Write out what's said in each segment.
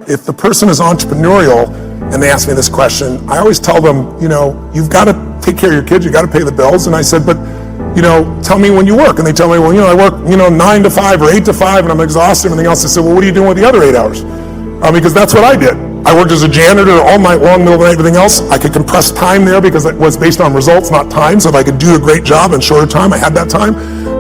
If the person is entrepreneurial and they ask me this question, I always tell them, you've got to take care of your kids, you got to pay the bills. And I said, but, tell me when you work. And they tell me, well, I work, 9 to 5 or 8 to 5 and I'm exhausted and everything else. I said, well, what are you doing with the other 8 hours? Because that's what I did. I worked as a janitor all night long, middle of the night, everything else. I could compress time there because it was based on results, not time. So if I could do a great job in shorter time, I had that time.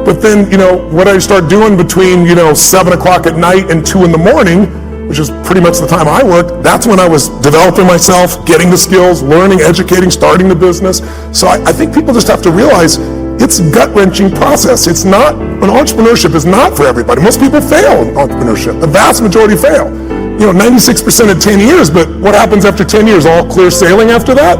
But then, what I start doing between, 7 o'clock at night and 2 in the morning, which is pretty much the time I worked, that's when I was developing myself, getting the skills, learning, educating, starting the business. So I think people just have to realize it's a gut-wrenching process. Entrepreneurship is not for everybody. Most people fail in entrepreneurship. The vast majority fail. 96% in 10 years, but what happens after 10 years? All clear sailing after that?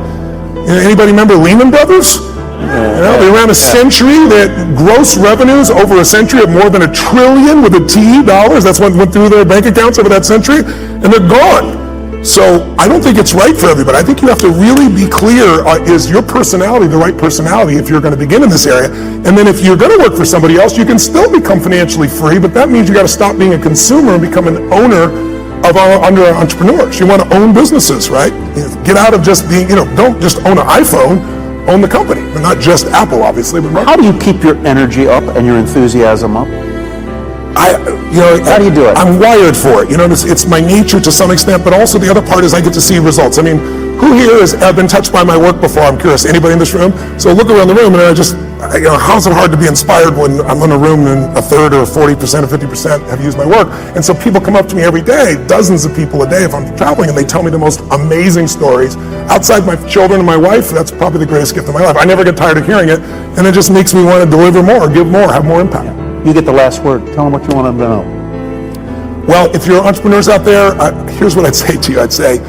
Anybody remember Lehman Brothers? They ran a century. They had gross revenues over a century of more than $1 trillion with a T dollars. That's what went through their bank accounts over that century, and they're gone. So I don't think it's right for everybody. I think you have to really be clear, is your personality the right personality if you're going to begin in this area? And then if you're going to work for somebody else, you can still become financially free, but that means you got to stop being a consumer and become an owner of under entrepreneurs. You want to own businesses, right? Get out of just being, don't just own an iPhone, own the company, but not just Apple, obviously. But how do you keep your energy up and your enthusiasm up? How do you do it? I'm wired for it. It's my nature to some extent, but also the other part is I get to see results. I mean, who here has been touched by my work before? I'm curious. Anybody in this room? So look around the room, and how's it hard to be inspired when I'm in a room and a third or 40% or 50% have used my work? And so people come up to me every day, dozens of people a day if I'm traveling, and they tell me the most amazing stories. Outside my children and my wife, that's probably the greatest gift of my life. I never get tired of hearing it, and it just makes me want to deliver more, give more, have more impact. You get the last word. Tell them what you want them to know. Well, if you're entrepreneurs out there, here's what I'd say to you. I'd say,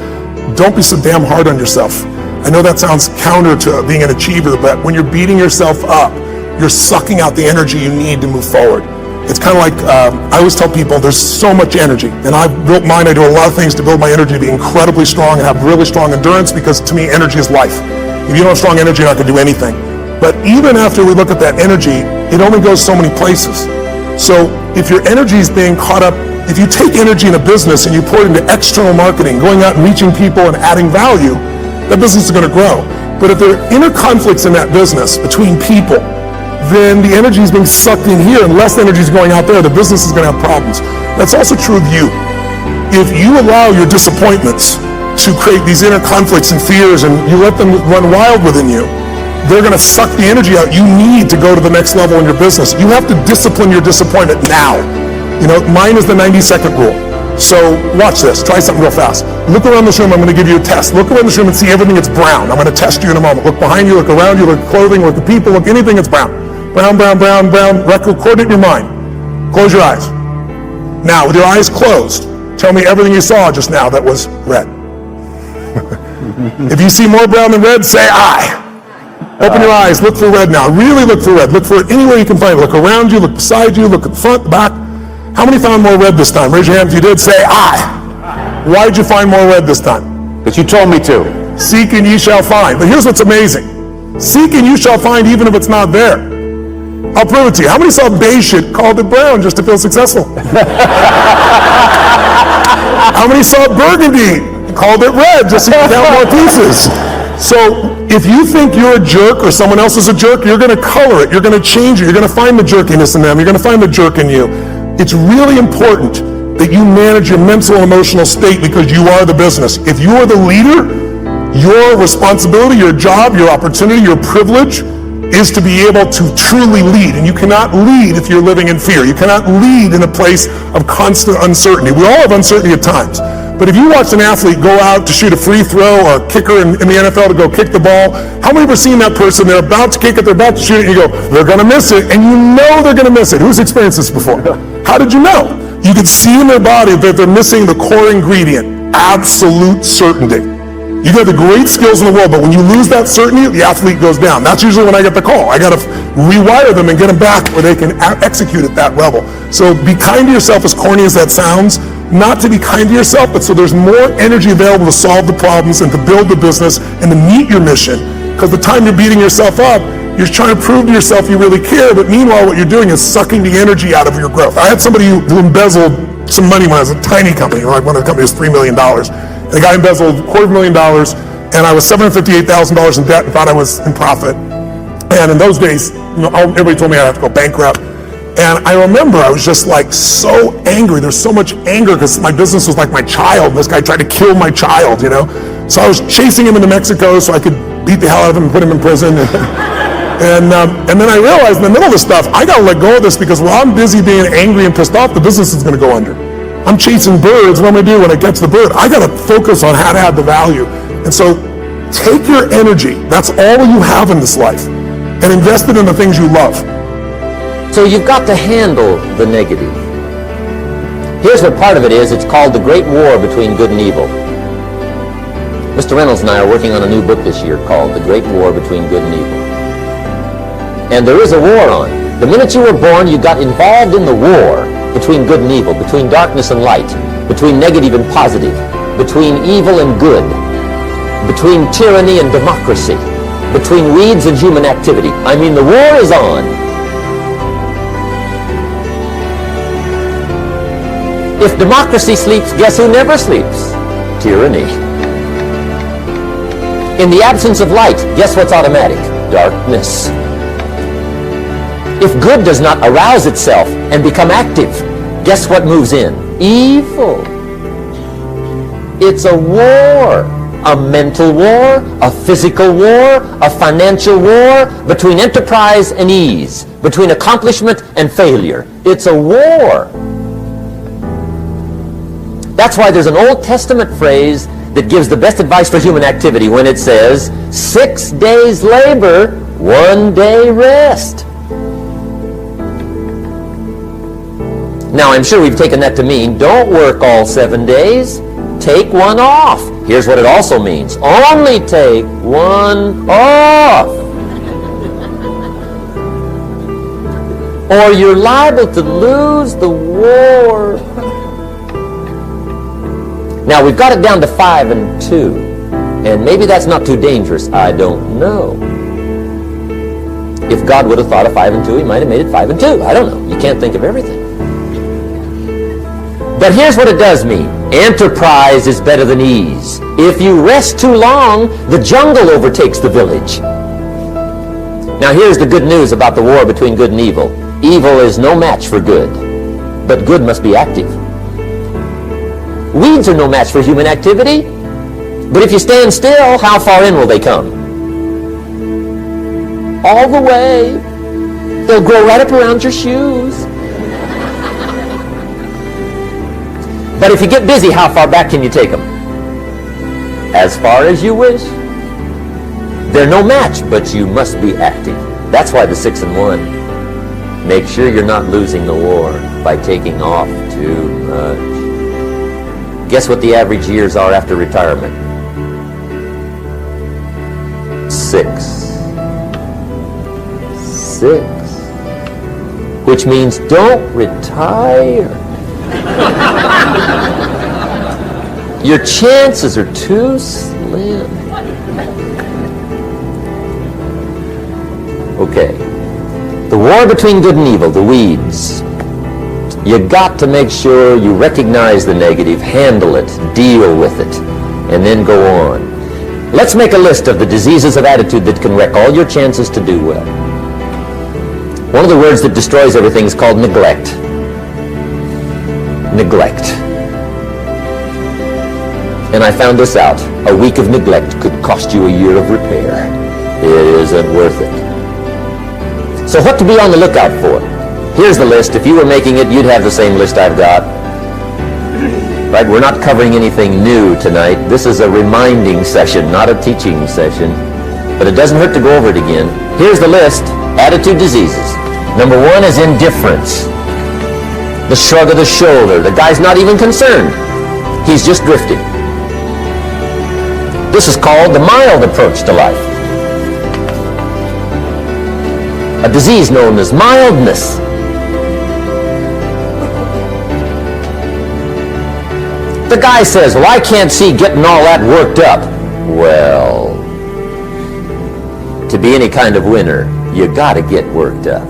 don't be so damn hard on yourself. I know that sounds counter to being an achiever, but when you're beating yourself up, you're sucking out the energy you need to move forward. It's kind of like, I always tell people, there's so much energy. And I've built mine. I do a lot of things to build my energy to be incredibly strong and have really strong endurance, because to me, energy is life. If you don't have strong energy, you're not going to do anything. But even after we look at that energy, it only goes so many places. So if your energy is being caught up, if you take energy in a business and you pour it into external marketing, going out and reaching people and adding value, that business is going to grow. But if there are inner conflicts in that business between people, then the energy is being sucked in here and less energy is going out there, the business is going to have problems. That's also true of you. If you allow your disappointments to create these inner conflicts and fears and you let them run wild within you, they're going to suck the energy out you need to go to the next level in your business. You have to discipline your disappointment now. Mine is the 90-second rule. So watch this. Try something real fast. Look around this room. I'm going to give you a test. Look around this room and see everything that's brown. I'm going to test you in a moment. Look behind you, look around you, look at clothing, look at people, look anything that's brown. Brown, brown, brown, brown. Coordinate your mind. Close your eyes. Now, with your eyes closed, tell me everything you saw just now that was red. If you see more brown than red, say I. Open your eyes, look for red now. Really look for red. Look for it anywhere you can find it. Look around you, look beside you, look at the front, the back. How many found more red this time? Raise your hand if you did. Say I. Why did you find more red this time? Because you told me to. Seek and ye shall find. But here's what's amazing. Seek and you shall find even if it's not there. I'll prove it to you. How many saw beige shit, called it brown just to feel successful? How many saw burgundy, called it red just to count more pieces? So if you think you're a jerk or someone else is a jerk, you're going to color it. You're going to change it. You're going to find the jerkiness in them. You're going to find the jerk in you. It's really important that you manage your mental and emotional state, because you are the business. If you are the leader, your responsibility, your job, your opportunity, your privilege is to be able to truly lead. And you cannot lead if you're living in fear. You cannot lead in a place of constant uncertainty. We all have uncertainty at times. But if you watch an athlete go out to shoot a free throw, or a kicker in the NFL to go kick the ball, how many have ever seen that person, they're about to kick it, they're about to shoot it, and you go, they're going to miss it, and you know they're going to miss it. Who's experienced this before? How did you know? You could see in their body that they're missing the core ingredient, absolute certainty. You can have the great skills in the world, but when you lose that certainty, the athlete goes down. That's usually when I get the call. I got to rewire them and get them back where they can execute at that level. So be kind to yourself, as corny as that sounds. Not to be kind to yourself, but so there's more energy available to solve the problems and to build the business and to meet your mission. Because the time you're beating yourself up, you're trying to prove to yourself you really care, but meanwhile what you're doing is sucking the energy out of your growth. I had somebody who embezzled some money when I was a tiny company. Like one of the companies was $3 million. And the guy embezzled $250,000, and I was $758,000 in debt and thought I was in profit. And in those days, everybody told me I'd have to go bankrupt. And I remember I was just like so angry. There's so much anger because my business was like my child. This guy tried to kill my child, you know. So I was chasing him into Mexico so I could beat the hell out of him and put him in prison. And then I realized in the middle of this stuff, I got to let go of this because while I'm busy being angry and pissed off, the business is going to go under. I'm chasing birds. What am I going to do when I get to the bird? I got to focus on how to add the value. And so take your energy. That's all you have in this life. And invest it in the things you love. So you've got to handle the negative. Here's what part of it is. It's called the Great War Between Good and Evil. Mr. Reynolds and I are working on a new book this year called The Great War Between Good and Evil. And there is a war on. The minute you were born, you got involved in the war between good and evil, between darkness and light, between negative and positive, between evil and good, between tyranny and democracy, between weeds and human activity. I mean, the war is on. If democracy sleeps, guess who never sleeps? Tyranny. In the absence of light, guess what's automatic? Darkness. If good does not arouse itself and become active, guess what moves in? Evil. It's a war. A mental war, a physical war, a financial war, between enterprise and ease, between accomplishment and failure. It's a war. That's why there's an Old Testament phrase that gives the best advice for human activity when it says, 6 days labor, 1 day rest. Now, I'm sure we've taken that to mean, don't work all 7 days, take one off. Here's what it also means, only take one off. Or you're liable to lose the war. Now, we've got it down to 5 and 2, and maybe that's not too dangerous. I don't know. If God would have thought of 5 and 2, he might have made it 5 and 2. I don't know. You can't think of everything. But here's what it does mean. Enterprise is better than ease. If you rest too long, the jungle overtakes the village. Now, here's the good news about the war between good and evil. Evil is no match for good, but good must be active. Weeds are no match for human activity, but if you stand still, how far in will they come? All the way. They'll grow right up around your shoes. But if you get busy, how far back can you take them? As far as you wish. They're no match, but you must be active. That's why the 6 and 1. Make sure you're not losing the war by taking off too much. Guess what the average years are after retirement? 6. 6. Which means don't retire. Your chances are too slim. Okay. The war between good and evil, the weeds. You got to make sure you recognize the negative, handle it, deal with it, and then go on. Let's make a list of the diseases of attitude that can wreck all your chances to do well. One of the words that destroys everything is called neglect. Neglect. And I found this out. A week of neglect could cost you a year of repair. It isn't worth it. So what to be on the lookout for? Here's the list. If you were making it, you'd have the same list I've got. Right? We're not covering anything new tonight. This is a reminding session, not a teaching session. But it doesn't hurt to go over it again. Here's the list. Attitude diseases. Number 1 is indifference. The shrug of the shoulder. The guy's not even concerned. He's just drifting. This is called the mild approach to life. A disease known as mildness. The guy says, well, I can't see getting all that worked up. Well, to be any kind of winner, you got to get worked up.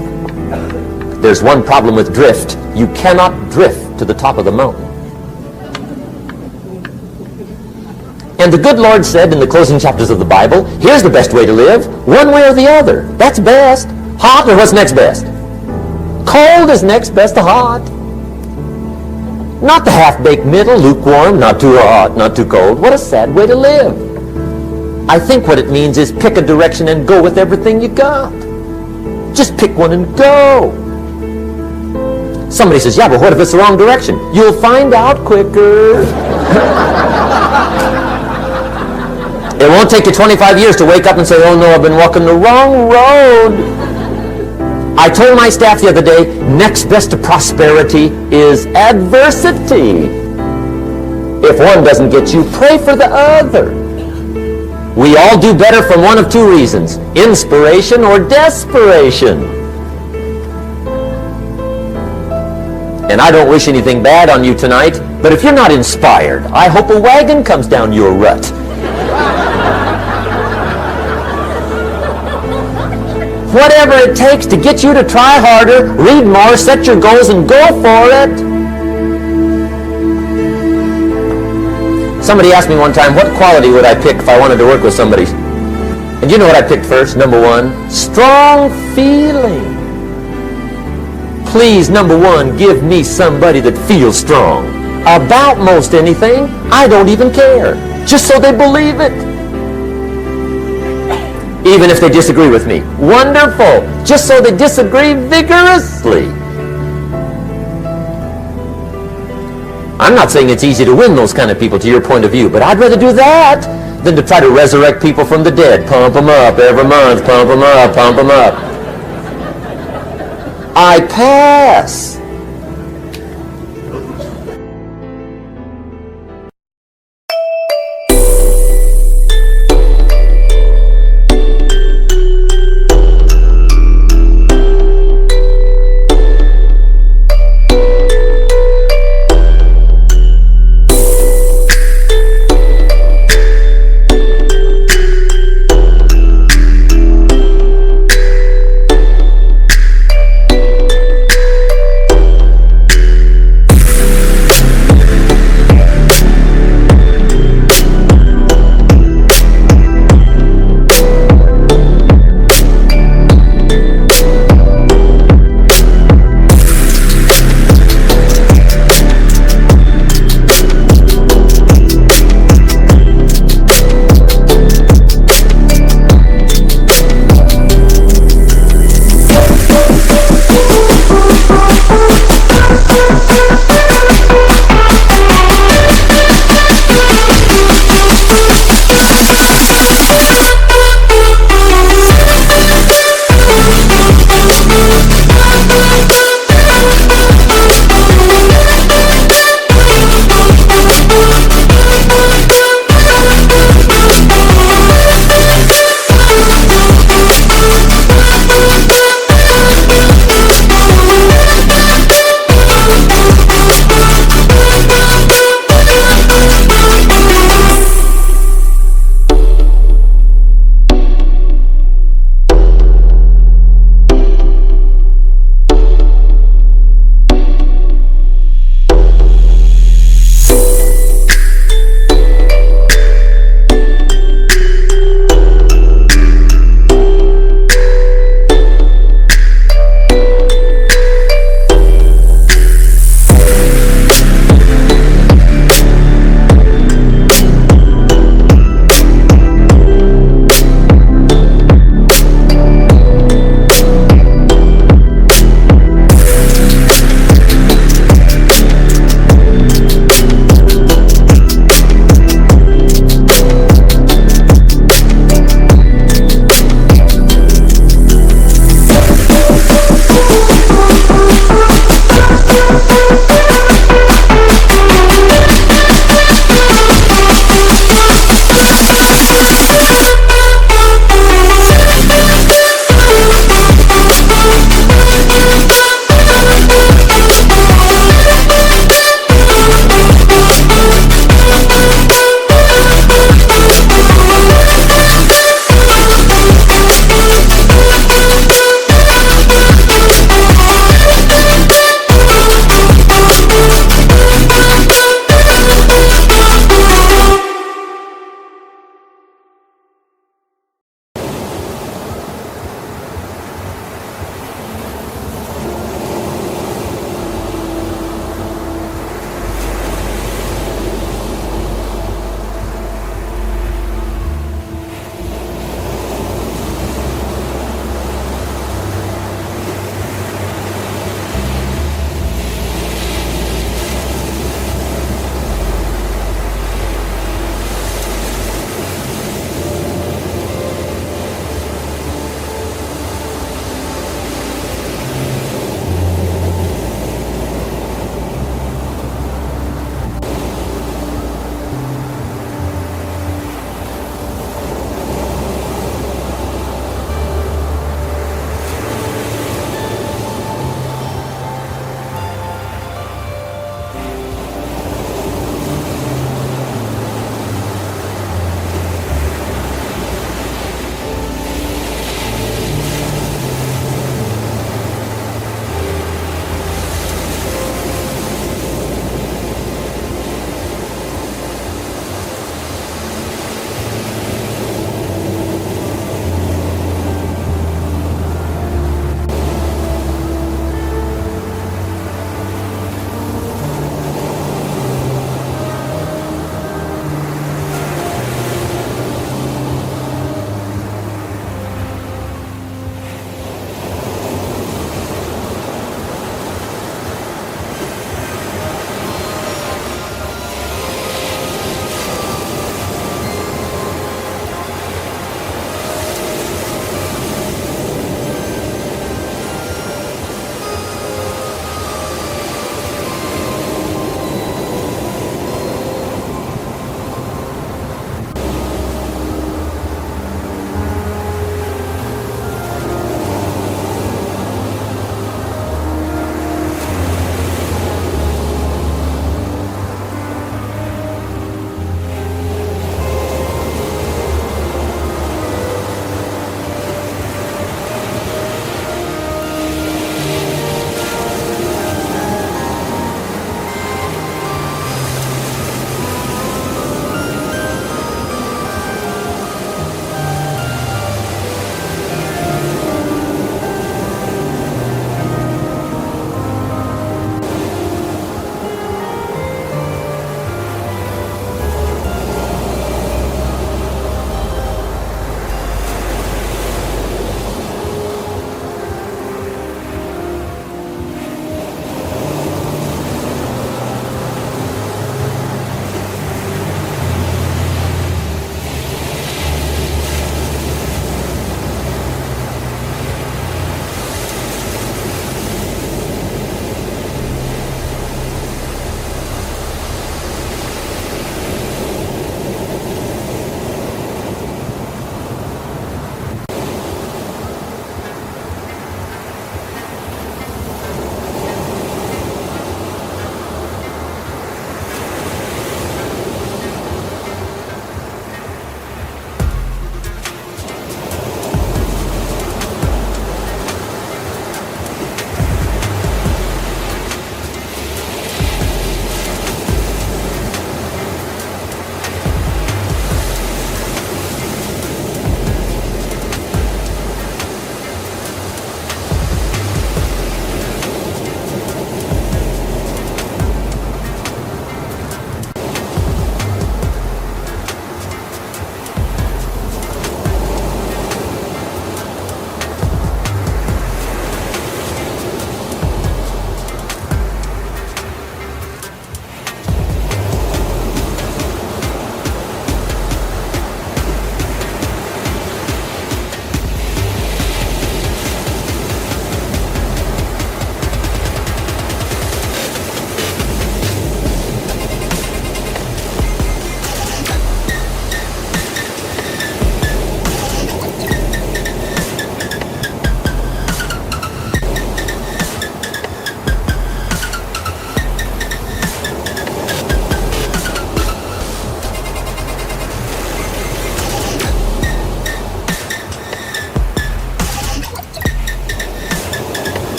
There's one problem with drift. You cannot drift. to the top of the mountain. And the good Lord said in the closing chapters of the Bible, here's the best way to live, one way or the other. That's best. Hot or what's next best? Cold is next best to hot. Not the half-baked middle, lukewarm, not too hot, not too cold. What a sad way to live. I think what it means is pick a direction and go with everything you got. Just pick one and go. Somebody says, yeah, but what if it's the wrong direction? You'll find out quicker. It won't take you 25 years to wake up and say, oh no, I've been walking the wrong road. I told my staff the other day, next best to prosperity is adversity. If one doesn't get you, pray for the other. We all do better from one of two reasons, inspiration or desperation. And I don't wish anything bad on you tonight, but if you're not inspired, I hope a wagon comes down your rut. Whatever it takes to get you to try harder, read more, set your goals, and go for it. Somebody asked me one time, what quality would I pick if I wanted to work with somebody? And you know what I picked first? Number one, strong feeling. Please, number one, give me somebody that feels strong. About most anything, I don't even care. Just so they believe it. Even if they disagree with me. Wonderful. Just so they disagree vigorously. I'm not saying it's easy to win those kind of people to your point of view, but I'd rather do that than to try to resurrect people from the dead. Pump them up every month. Pump them up, pump them up. I pass.